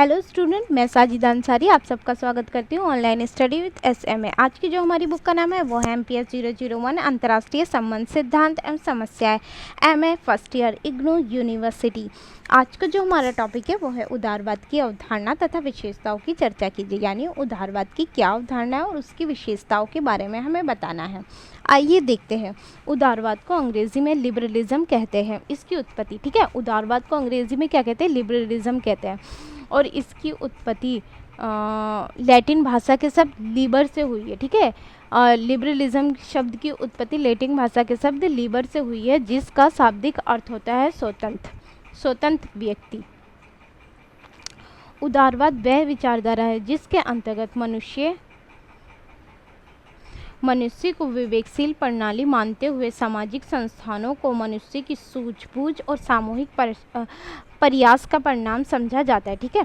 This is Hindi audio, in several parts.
हेलो स्टूडेंट, मैं साजिदा अंसारी आप सबका स्वागत करती हूँ ऑनलाइन स्टडी विद SMA। आज की जो हमारी बुक का नाम है वो है MPS 001 अंतर्राष्ट्रीय संबंध सिद्धांत एवं समस्याएं, MA first year, IGNOU university. आज का जो हमारा टॉपिक है वो है उदारवाद की अवधारणा तथा विशेषताओं की चर्चा कीजिए। यानी उदारवाद की क्या अवधारणा है और उसकी विशेषताओं के बारे में हमें बताना है। आइए देखते हैं। उदारवाद को अंग्रेजी में लिबरलिज्म कहते हैं। इसकी उत्पत्ति, ठीक है, उदारवाद को अंग्रेजी में क्या कहते हैं? लिबरलिज्म कहते हैं। और इसकी उत्पत्ति लैटिन भाषा के शब्द लिबर से हुई है, ठीक है। लिबरलिज्म शब्द की उत्पत्ति लैटिन भाषा के शब्द लिबर से हुई है, जिसका शाब्दिक अर्थ होता है स्वतंत्र व्यक्ति। उदारवाद वह विचारधारा है जिसके अंतर्गत मनुष्य को विवेकशील प्रणाली मानते हुए सामाजिक संस्थानों को मनुष्य की सूझबूझ और सामूहिक प्रयास का परिणाम समझा जाता है, ठीक है।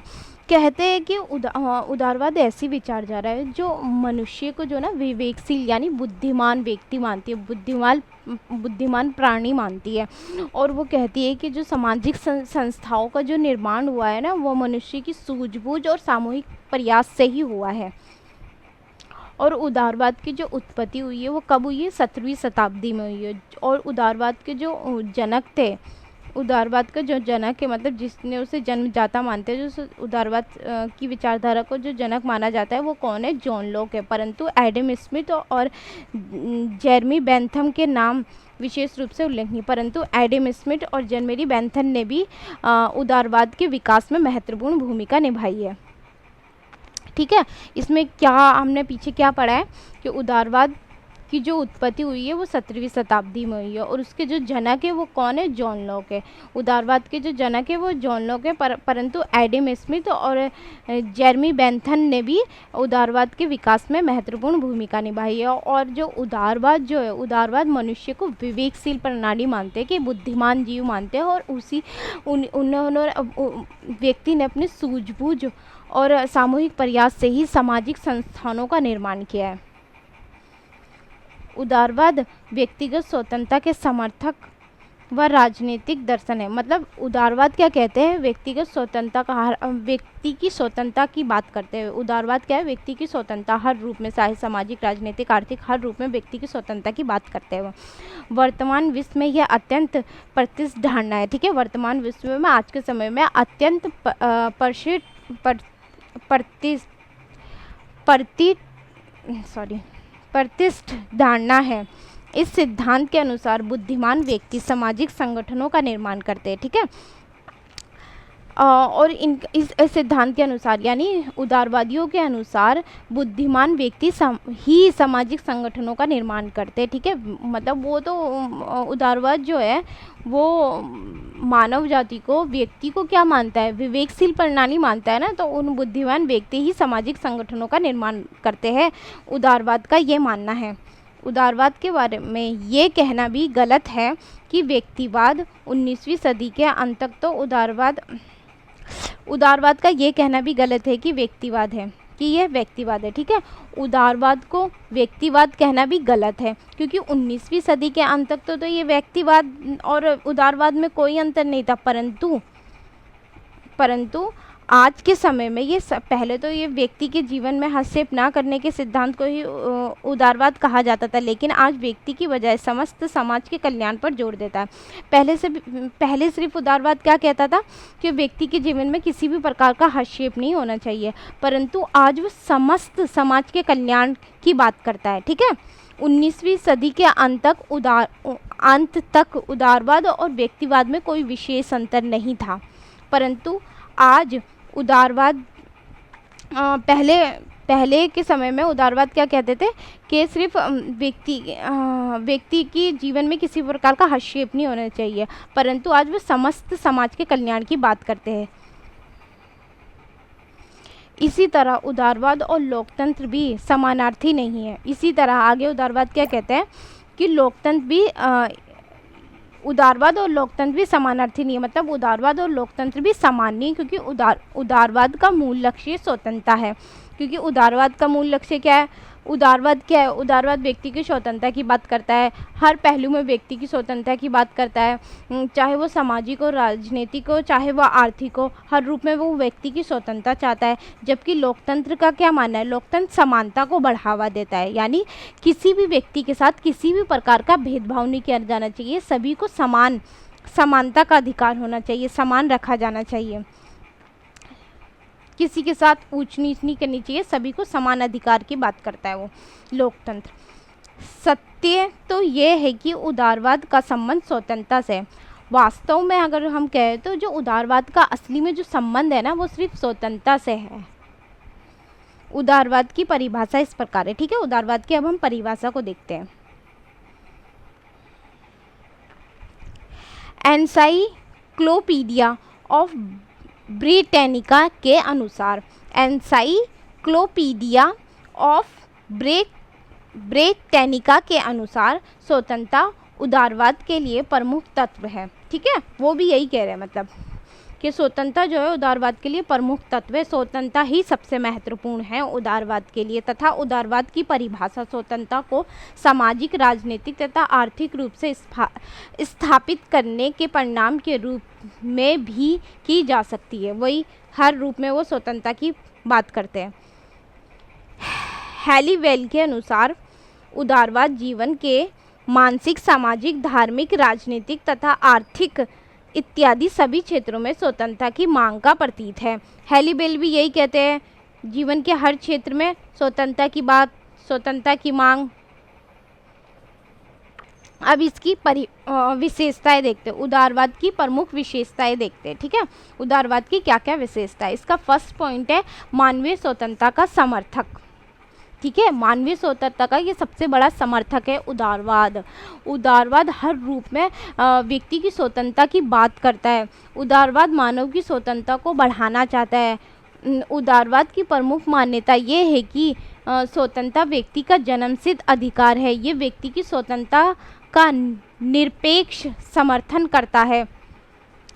कहते हैं कि उदारवाद ऐसी विचारधारा है जो मनुष्य को जो ना विवेकशील यानी बुद्धिमान व्यक्ति मानती है, बुद्धिमान प्राणी मानती है। और वो कहती है कि जो सामाजिक संस्थाओं का जो निर्माण हुआ है ना, वो मनुष्य की सूझबूझ और सामूहिक प्रयास से ही हुआ है। और उदारवाद की जो उत्पत्ति हुई है वो कब हुई है? 17वीं शताब्दी में हुई है। और उदारवाद के जो जनक थे, उदारवाद का जो जनक है, मतलब जिसने उसे जन्मजाता मानते हैं, जो उदारवाद की विचारधारा को जो जनक माना जाता है, वो कौन है? जॉन लॉक है। परंतु एडम स्मिथ और जेरमी बेंथम के नाम विशेष रूप से उल्लेखनीय। परंतु एडम स्मिथ और जेरमी बेंथम ने भी उदारवाद के विकास में महत्वपूर्ण भूमिका निभाई है, ठीक है। इसमें क्या हमने पीछे क्या पढ़ा है कि उदारवाद की जो उत्पत्ति हुई है वो 17वीं शताब्दी में हुई है। और उसके जो जनक है वो कौन है? जॉन लॉक है। उदारवाद के जो जनक है वो जॉन लॉक है। परंतु एडम स्मिथ और जेरमी बेंथम ने भी उदारवाद के विकास में महत्वपूर्ण भूमिका निभाई है। और जो उदारवाद जो है, उदारवाद मनुष्य को विवेकशील प्रणाली मानते हैं, कि बुद्धिमान जीव मानते हैं। और उन्होंने व्यक्ति ने अपनी सूझबूझ और सामूहिक प्रयास से ही सामाजिक संस्थानों का निर्माण किया है। उदारवाद व्यक्तिगत स्वतंत्रता के समर्थक व राजनीतिक दर्शन है। मतलब उदारवाद क्या कहते हैं? व्यक्तिगत स्वतंत्रता का, व्यक्ति की स्वतंत्रता की बात करते हैं। उदारवाद क्या है? व्यक्ति की स्वतंत्रता हर रूप में, चाहे सामाजिक, राजनीतिक, आर्थिक, हर रूप में व्यक्ति की स्वतंत्रता की बात करते हैं। वर्तमान विश्व में यह अत्यंत प्रतिष्ठित धारणा है, ठीक है। वर्तमान विश्व में आज के समय में अत्यंत प्रतिष्ठित धारणा है। इस सिद्धांत के अनुसार बुद्धिमान व्यक्ति सामाजिक संगठनों का निर्माण करते हैं, ठीक है। और इस सिद्धांत के अनुसार, यानी उदारवादियों के अनुसार, बुद्धिमान व्यक्ति ही सामाजिक संगठनों का निर्माण करते हैं, ठीक है। मतलब वो तो उदारवाद जो है वो मानव जाति को, व्यक्ति को क्या मानता है? विवेकशील प्रणाली मानता है ना। तो उन बुद्धिमान व्यक्ति ही सामाजिक संगठनों का निर्माण करते हैं, उदारवाद का ये मानना है। उदारवाद के बारे में ये कहना भी गलत है कि व्यक्तिवाद 19वीं सदी के अंत तक तो उदारवाद का ये कहना भी गलत है कि व्यक्तिवाद है, कि यह व्यक्तिवाद है, ठीक है। उदारवाद को व्यक्तिवाद कहना भी गलत है, क्योंकि 19वीं सदी के अंत तक तो ये व्यक्तिवाद और उदारवाद में कोई अंतर नहीं था। परंतु आज के समय में ये पहले तो ये व्यक्ति के जीवन में हस्तक्षेप ना करने के सिद्धांत को ही उदारवाद कहा जाता था, लेकिन आज व्यक्ति की बजाय समस्त समाज के कल्याण पर जोर देता है। पहले सिर्फ उदारवाद क्या कहता था कि व्यक्ति के जीवन में किसी भी प्रकार का हस्तक्षेप नहीं होना चाहिए, परंतु आज वो समस्त समाज के कल्याण की बात करता है, ठीक है। 19वीं सदी के अंत तक उदारवाद और व्यक्तिवाद में कोई विशेष अंतर नहीं था। परंतु आज उदारवाद, पहले के समय में उदारवाद क्या कहते थे कि सिर्फ व्यक्ति की जीवन में किसी प्रकार का हस्तक्षेप नहीं होना चाहिए, परंतु आज वो समस्त समाज के कल्याण की बात करते हैं। इसी तरह उदारवाद और लोकतंत्र भी समानार्थी नहीं है। इसी तरह आगे उदारवाद क्या कहते हैं कि उदारवाद और लोकतंत्र भी समानार्थी नहीं है। मतलब उदारवाद और लोकतंत्र भी समान नहीं, क्योंकि उदारवाद का मूल लक्ष्य स्वतंत्रता है, क्योंकि उदारवाद का मूल लक्ष्य क्या है? उदारवाद क्या है? उदारवाद व्यक्ति की स्वतंत्रता की बात करता है, हर पहलू में व्यक्ति की स्वतंत्रता की बात करता है, चाहे वो सामाजिक हो, राजनीतिक हो, चाहे वह आर्थिक हो, हर रूप में वो व्यक्ति की स्वतंत्रता चाहता है। जबकि लोकतंत्र का क्या मानना है? लोकतंत्र समानता को बढ़ावा देता है, यानी किसी भी व्यक्ति के साथ किसी भी प्रकार का भेदभाव नहीं किया जाना चाहिए, सभी को समानता का अधिकार होना चाहिए, समान रखा जाना चाहिए, किसी के साथ ऊंच नीच नहीं करनी चाहिए, सभी को समान अधिकार की बात करता है वो लोकतंत्र। सत्य तो ये है कि उदारवाद का संबंध स्वतंत्रता से है। वास्तव में अगर हम कहें तो जो उदारवाद का असली में जो संबंध है ना, वो सिर्फ स्वतंत्रता से है। उदारवाद की परिभाषा इस प्रकार है, ठीक है। उदारवाद की अब हम परिभाषा को देखते हैं। एनसाइक्लोपीडिया ऑफ ब्रिटेनिका के अनुसार, एनसाइक्लोपीडिया ऑफ ब्रिटेनिका के अनुसार स्वतंत्रता उदारवाद के लिए प्रमुख तत्व है, ठीक है। वो भी यही कह रहे हैं, मतलब कि स्वतंत्रता जो है उदारवाद के लिए प्रमुख तत्व है, स्वतंत्रता ही सबसे महत्वपूर्ण है उदारवाद के लिए। तथा उदारवाद की परिभाषा स्वतंत्रता को सामाजिक, राजनीतिक तथा आर्थिक रूप से स्थापित करने के परिणाम के रूप में भी की जा सकती है। वही हर रूप में वो स्वतंत्रता की बात करते हैं। हैलीवेल के अनुसार उदारवाद जीवन के मानसिक, सामाजिक, धार्मिक, राजनीतिक तथा आर्थिक इत्यादि सभी क्षेत्रों में स्वतंत्रता की मांग का प्रतीक है। हैलीवेल भी यही कहते हैं, जीवन के हर क्षेत्र में स्वतंत्रता की बात, स्वतंत्रता की मांग। अब इसकी विशेषताएं देखते हैं, उदारवाद की प्रमुख विशेषताएं देखते हैं, ठीक है। उदारवाद की क्या क्या विशेषता है? इसका फर्स्ट पॉइंट है मानवीय स्वतंत्रता का समर्थक, ठीक है। मानवीय स्वतंत्रता का ये सबसे बड़ा समर्थक है उदारवाद। उदारवाद हर रूप में व्यक्ति की स्वतंत्रता की बात करता है। उदारवाद मानव की स्वतंत्रता को बढ़ाना चाहता है। उदारवाद की प्रमुख मान्यता ये है कि स्वतंत्रता व्यक्ति का जन्मसिद्ध अधिकार है। ये व्यक्ति की स्वतंत्रता का निरपेक्ष समर्थन करता है।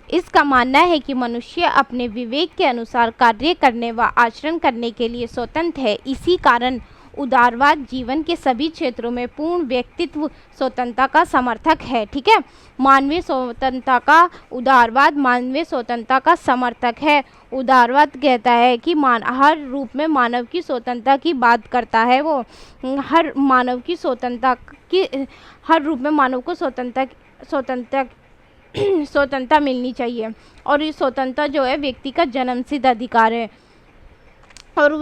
इसका मानना है कि मनुष्य अपने विवेक के अनुसार कार्य करने व आचरण करने के लिए स्वतंत्र है। इसी कारण उदारवाद जीवन के सभी क्षेत्रों में पूर्ण व्यक्तित्व स्वतंत्रता का समर्थक है, ठीक है। मानवीय स्वतंत्रता का उदारवाद मानवीय स्वतंत्रता का समर्थक है। उदारवाद कहता है कि हर रूप में मानव की स्वतंत्रता की बात करता है। वो हर मानव की स्वतंत्रता की, हर रूप में मानव को स्वतंत्रता मिलनी चाहिए। और ये स्वतंत्रता जो है व्यक्ति का जन्मसिद्ध अधिकार है। और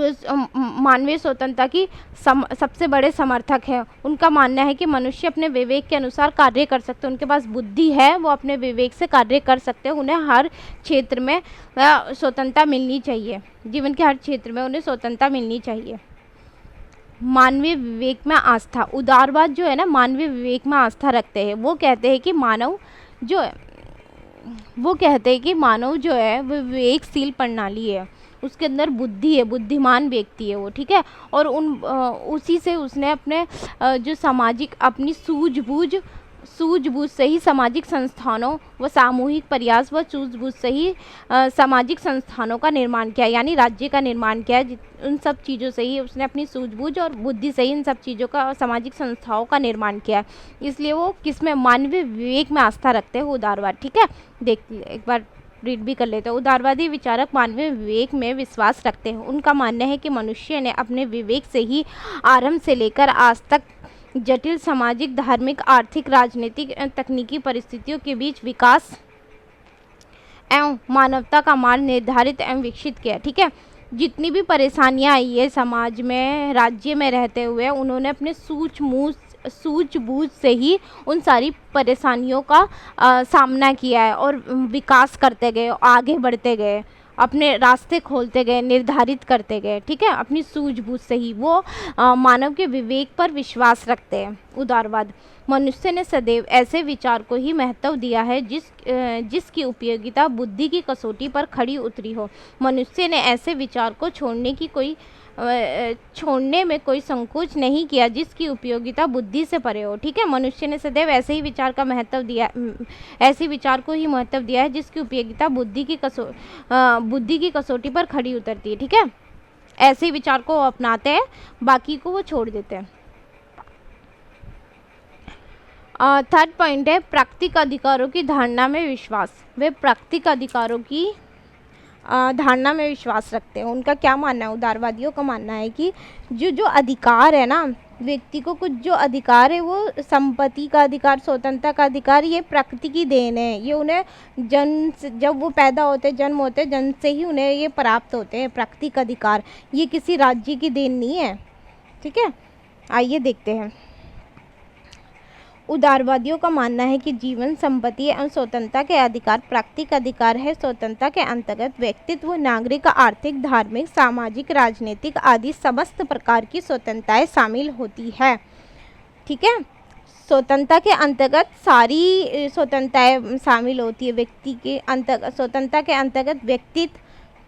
मानवीय स्वतंत्रता की सबसे बड़े समर्थक है। उनका मानना है कि मनुष्य अपने विवेक के अनुसार कार्य कर सकते हैं। उनके पास बुद्धि है, वो अपने विवेक से कार्य कर सकते हैं। उन्हें हर क्षेत्र में स्वतंत्रता मिलनी चाहिए। जीवन के हर क्षेत्र में उन्हें स्वतंत्रता मिलनी चाहिए। मानवीय विवेक में आस्था, उदारवाद जो है ना, मानवीय विवेक में आस्था रखते हैं। वो कहते हैं कि मानव जो है वो विवेकशील प्रणाली है, उसके अंदर बुद्धि है, बुद्धिमान व्यक्ति है वो, ठीक है। और उसी से उसने अपने जो सामाजिक, अपनी सूझबूझ से ही सामाजिक संस्थानों व सामूहिक प्रयास व सूझबूझ से ही सामाजिक संस्थानों का निर्माण किया, यानी राज्य का निर्माण किया। उन सब चीज़ों से ही उसने अपनी सूझबूझ और बुद्धि से ही इन सब चीज़ों का, सामाजिक संस्थाओं का निर्माण किया। इसलिए वो किसमें? मानवीय विवेक में आस्था रखते हैं उदारवाद, ठीक है। देख एक बार रीड भी कर लेते हैं। उदारवादी विचारक मानवीय विवेक में विश्वास रखते हैं। उनका मानना है कि मनुष्य ने अपने विवेक से ही आरंभ से लेकर आज तक जटिल सामाजिक, धार्मिक, आर्थिक, राजनीतिक, तकनीकी परिस्थितियों के बीच विकास एवं मानवता का मार्ग निर्धारित एवं विकसित किया, ठीक है। जितनी भी परेशानियां आई है समाज में, राज्य में रहते हुए, उन्होंने अपने सूझबूझ से ही उन सारी परेशानियों का सामना किया है और विकास करते गए, आगे बढ़ते गए, अपने रास्ते खोलते गए, निर्धारित करते गए, ठीक है। अपनी सूझबूझ से ही वो मानव के विवेक पर विश्वास रखते हैं। उदारवाद मनुष्य ने सदैव ऐसे विचार को ही महत्व दिया है जिसकी उपयोगिता बुद्धि की कसौटी पर खड़ी उतरी हो। मनुष्य ने ऐसे विचार को छोड़ने में कोई संकोच नहीं किया जिसकी उपयोगिता बुद्धि से परे हो, ठीक है। मनुष्य ने सदैव ऐसे ही विचार को ही महत्व दिया है जिसकी उपयोगिता बुद्धि की कसौटी पर खड़ी उतरती है, ठीक है। ऐसे विचार को अपनाते हैं, बाकी को वो छोड़ देते हैं। थर्ड पॉइंट है प्राकृतिक अधिकारों की धारणा में विश्वास। वे प्राकृतिक अधिकारों की धारणा में विश्वास रखते हैं। उनका क्या मानना है, उदारवादियों का मानना है कि जो अधिकार है ना, व्यक्ति को कुछ जो अधिकार है, वो संपत्ति का अधिकार, स्वतंत्रता का अधिकार, ये प्रकृति की देन है। ये उन्हें जब वो पैदा होते, जन्म होते, जन्म से ही उन्हें ये प्राप्त होते हैं प्राकृतिक अधिकार। ये किसी राज्य की देन नहीं है। ठीक है, आइए देखते हैं। उदारवादियों का मानना है कि जीवन, संपत्ति एवं स्वतंत्रता के अधिकार प्राकृतिक अधिकार है। स्वतंत्रता के अंतर्गत व्यक्तित्व, नागरिक, आर्थिक, धार्मिक, सामाजिक, राजनीतिक आदि समस्त प्रकार की स्वतंत्रताएं शामिल होती है। ठीक है, स्वतंत्रता के अंतर्गत सारी स्वतंत्रताएं शामिल होती है। व्यक्ति के अंतर्गत, स्वतंत्रता के अंतर्गत व्यक्तित्व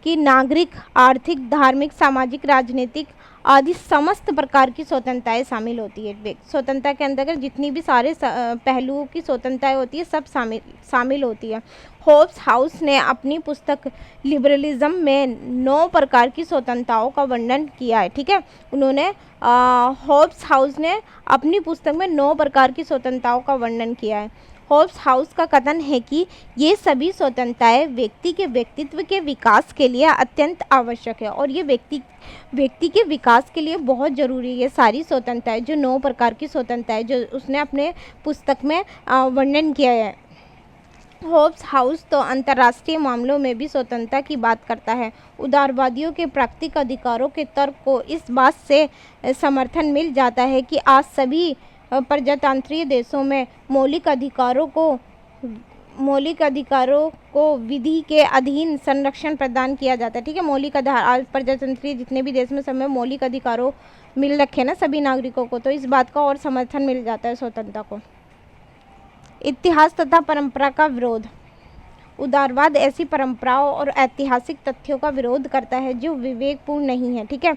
की, नागरिक, आर्थिक, धार्मिक, सामाजिक, राजनीतिक आदि समस्त प्रकार की स्वतंत्रताएं शामिल होती है। स्वतंत्रता के अंतर्गत जितनी भी सारे पहलुओं की स्वतंत्रताएं होती है, सब शामिल होती है। होब्स हाउस ने अपनी पुस्तक लिबरलिज्म में 9 प्रकार की स्वतंत्रताओं का वर्णन किया है। ठीक है, उन्होंने होब्स हाउस ने अपनी पुस्तक में 9 प्रकार की स्वतंत्रताओं का वर्णन किया है। होब्स हाउस का कथन है कि ये सभी स्वतंत्रताएं व्यक्ति के व्यक्तित्व के विकास के लिए अत्यंत आवश्यक है, और ये व्यक्ति के विकास के लिए बहुत ज़रूरी है। सारी स्वतंत्रताएं, जो 9 प्रकार की स्वतंत्रताएं जो उसने अपने पुस्तक में वर्णन किया है। होब्स हाउस तो अंतर्राष्ट्रीय मामलों में भी स्वतंत्रता की बात करता है। उदारवादियों के प्राकृतिक अधिकारों के तर्क को इस बात से समर्थन मिल जाता है कि आज सभी प्रजातंत्रीय देशों में मौलिक अधिकारों को विधि के अधीन संरक्षण प्रदान किया जाता है। ठीक है, मौलिक अधिकार आज प्रजातंत्रीय जितने भी देश में सब में मौलिक अधिकारों मिल रखे ना सभी नागरिकों को, तो इस बात का और समर्थन मिल जाता है स्वतंत्रता को। इतिहास तथा परंपरा का विरोध। उदारवाद ऐसी परंपराओं और ऐतिहासिक तथ्यों का विरोध करता है जो विवेकपूर्ण नहीं है। ठीक है,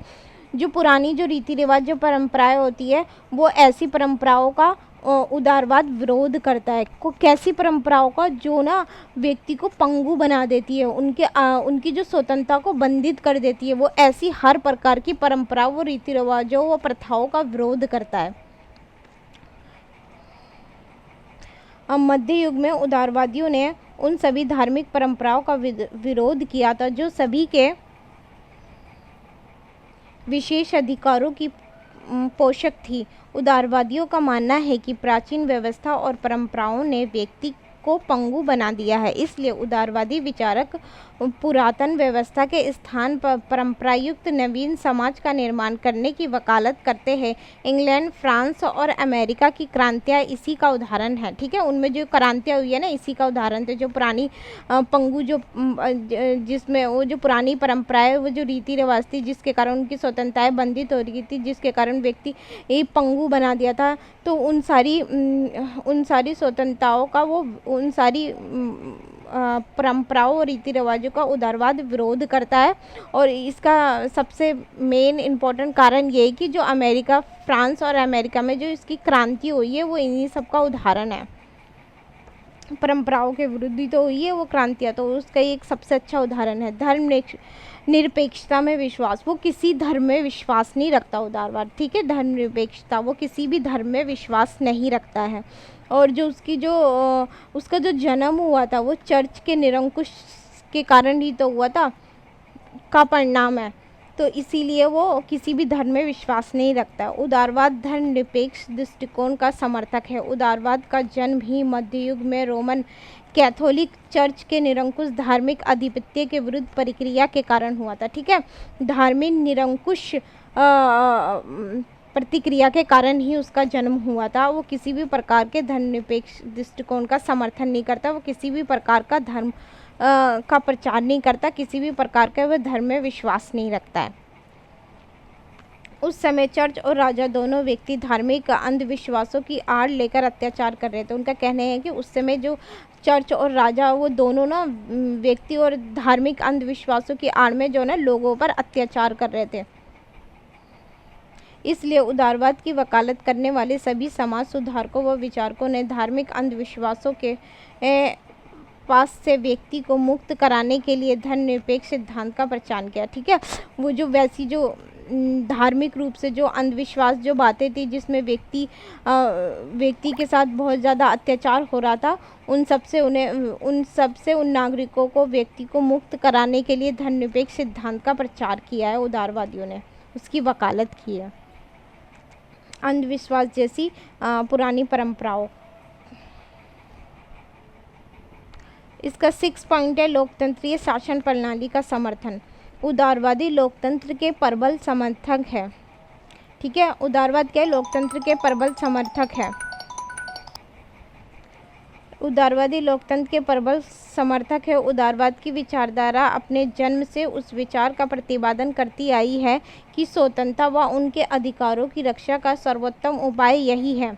जो पुरानी जो रीति रिवाज, जो परंपराएं होती है, वो ऐसी परंपराओं का उदारवाद विरोध करता है। कैसी परंपराओं का, जो ना व्यक्ति को पंगु बना देती है, उनकी जो स्वतंत्रता को बंधित कर देती है, वो ऐसी हर प्रकार की परंपराओं, वो रीति रिवाजों, वो प्रथाओं का विरोध करता है। अब मध्य युग में उदारवादियों ने उन सभी धार्मिक परंपराओं का विरोध किया था जो सभी के विशेष अधिकारों की पोषक थी। उदारवादियों का मानना है कि प्राचीन व्यवस्था और परंपराओं ने व्यक्ति को पंगु बना दिया है, इसलिए उदारवादी विचारक पुरातन व्यवस्था के स्थान पर परंपरायुक्त नवीन समाज का निर्माण करने की वकालत करते हैं। इंग्लैंड, फ्रांस और अमेरिका की क्रांतियाँ इसी का उदाहरण है। ठीक है, उनमें जो क्रांतियाँ हुई है ना, इसी का उदाहरण थे। जो पुरानी पंगु, जिसमें वो जो पुरानी परंपराएं, वो जो रीति रिवाज थी, जिसके कारण उनकी स्वतंत्रताएं बंधित हो रही थी, जिसके कारण व्यक्ति एक पंगु बना दिया था, तो उन सारी स्वतंत्रताओं का, वो उन सारी परंपराओं और रीति रिवाजों का उदारवाद विरोध करता है। और इसका सबसे मेन इम्पोर्टेंट कारण ये है कि जो अमेरिका, फ्रांस और अमेरिका में जो इसकी क्रांति हुई है, वो इन्हीं सब का उदाहरण है। परंपराओं के विरुद्ध ही तो हुई है वो क्रांतियाँ, तो उसका एक सबसे अच्छा उदाहरण है। धर्म निरपेक्षता में विश्वास। वो किसी धर्म में विश्वास नहीं रखता उदारवाद। ठीक है, धर्म निरपेक्षता, वो किसी भी धर्म में विश्वास नहीं रखता है। और जो उसका जो जन्म हुआ था, वो चर्च के निरंकुश के कारण ही तो हुआ था, का परिणाम है। तो इसीलिए वो किसी भी धर्म में विश्वास नहीं रखता। उदारवाद धर्म निरपेक्ष दृष्टिकोण का समर्थक है। उदारवाद का जन्म ही मध्य युग में रोमन कैथोलिक चर्च के निरंकुश धार्मिक आधिपत्य के विरुद्ध प्रक्रिया के कारण हुआ था। ठीक है, धार्मिक निरंकुश प्रतिक्रिया के कारण ही उसका जन्म हुआ था। वो किसी भी प्रकार के धर्मनिरपेक्ष दृष्टिकोण का समर्थन नहीं करता, वो किसी भी प्रकार का धर्म का प्रचार नहीं करता, किसी भी प्रकार का वह धर्म में विश्वास नहीं रखता है। उस समय चर्च और राजा दोनों व्यक्ति धार्मिक अंधविश्वासों की आड़ लेकर अत्याचार कर रहे थे। उनका कहना है कि उस समय जो चर्च और राजा, वो दोनों ना व्यक्ति और धार्मिक अंधविश्वासों की आड़ में जो ना लोगों पर अत्याचार कर रहे थे। इसलिए उदारवाद की वकालत करने वाले सभी समाज सुधारकों व विचारकों ने धार्मिक अंधविश्वासों के अंधविश्वास से व्यक्ति को मुक्त कराने के लिए धर्मनिरपेक्ष सिद्धांत का प्रचार किया। ठीक है, वो जो वैसी जो धार्मिक रूप से जो अंधविश्वास जो बातें थी जिसमें व्यक्ति के साथ बहुत ज़्यादा अत्याचार हो रहा था, उन सब से उन नागरिकों को व्यक्ति को मुक्त कराने के लिए धर्मनिरपेक्ष सिद्धांत का प्रचार किया है उदारवादियों ने, उसकी वकालत की है। अंधविश्वास जैसी पुरानी परंपराओं। इसका 6 पॉइंट है लोकतंत्रीय शासन प्रणाली का समर्थन। उदारवादी लोकतंत्र के प्रबल समर्थक है। ठीक है, उदारवाद क्या है? लोकतंत्र के प्रबल समर्थक है। उदारवादी लोकतंत्र के प्रबल समर्थक है। उदारवाद की विचारधारा अपने जन्म से उस विचार का प्रतिपादन करती आई है कि स्वतंत्रता व उनके अधिकारों की रक्षा का सर्वोत्तम उपाय यही है।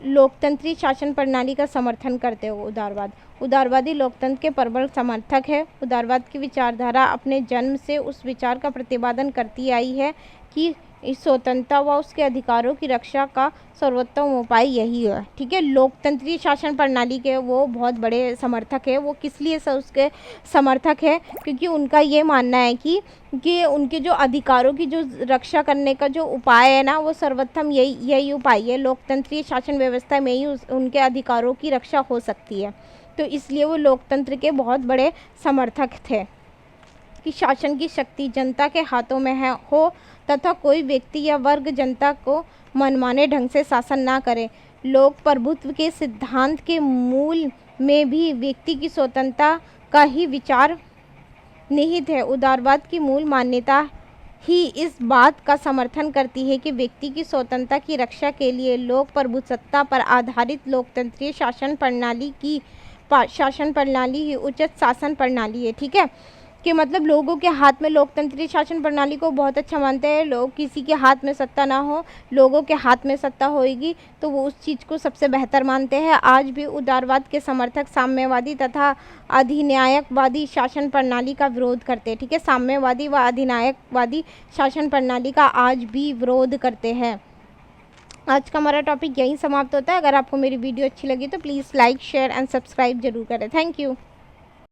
लोकतंत्रीय शासन प्रणाली का समर्थन करते हो उदारवाद। उदारवादी लोकतंत्र के प्रबल समर्थक है। उदारवाद की विचारधारा अपने जन्म से उस विचार का प्रतिपादन करती आई है कि इस स्वतंत्रता व उसके अधिकारों की रक्षा का सर्वोत्तम उपाय यही है। ठीक है, लोकतंत्रीय शासन प्रणाली के वो बहुत बड़े समर्थक है। वो किस लिए उसके समर्थक है? क्योंकि उनका ये मानना है कि उनके जो अधिकारों की जो रक्षा करने का जो उपाय है ना, वो सर्वोत्तम यही उपाय है। लोकतंत्रीय शासन व्यवस्था में ही उनके अधिकारों की रक्षा हो सकती है। तो इसलिए वो लोकतंत्र के बहुत बड़े समर्थक थे कि शासन की शक्ति जनता के हाथों में हो तथा कोई व्यक्ति या वर्ग जनता को मनमाने ढंग से शासन ना करे। लोक प्रभुत्व के सिद्धांत के मूल में भी व्यक्ति की स्वतंत्रता का ही विचार निहित है। उदारवाद की मूल मान्यता ही इस बात का समर्थन करती है कि व्यक्ति की स्वतंत्रता की रक्षा के लिए लोक प्रभुसत्ता पर आधारित लोकतंत्रीय शासन प्रणाली ही उचित शासन प्रणाली है। ठीक है, कि मतलब लोगों के हाथ में लोकतंत्रीय शासन प्रणाली को बहुत अच्छा मानते हैं। लोग किसी के हाथ में सत्ता ना हो, लोगों के हाथ में सत्ता होएगी तो वो उस चीज़ को सबसे बेहतर मानते हैं। आज भी उदारवाद के समर्थक साम्यवादी तथा अधिनायकवादी शासन प्रणाली का विरोध करते हैं। ठीक है, साम्यवादी व अधिनायकवादी शासन प्रणाली का आज भी विरोध करते हैं। आज का हमारा टॉपिक यहीं समाप्त होता है। अगर आपको मेरी वीडियो अच्छी लगी तो please like, share and subscribe जरूर करें। Thank you.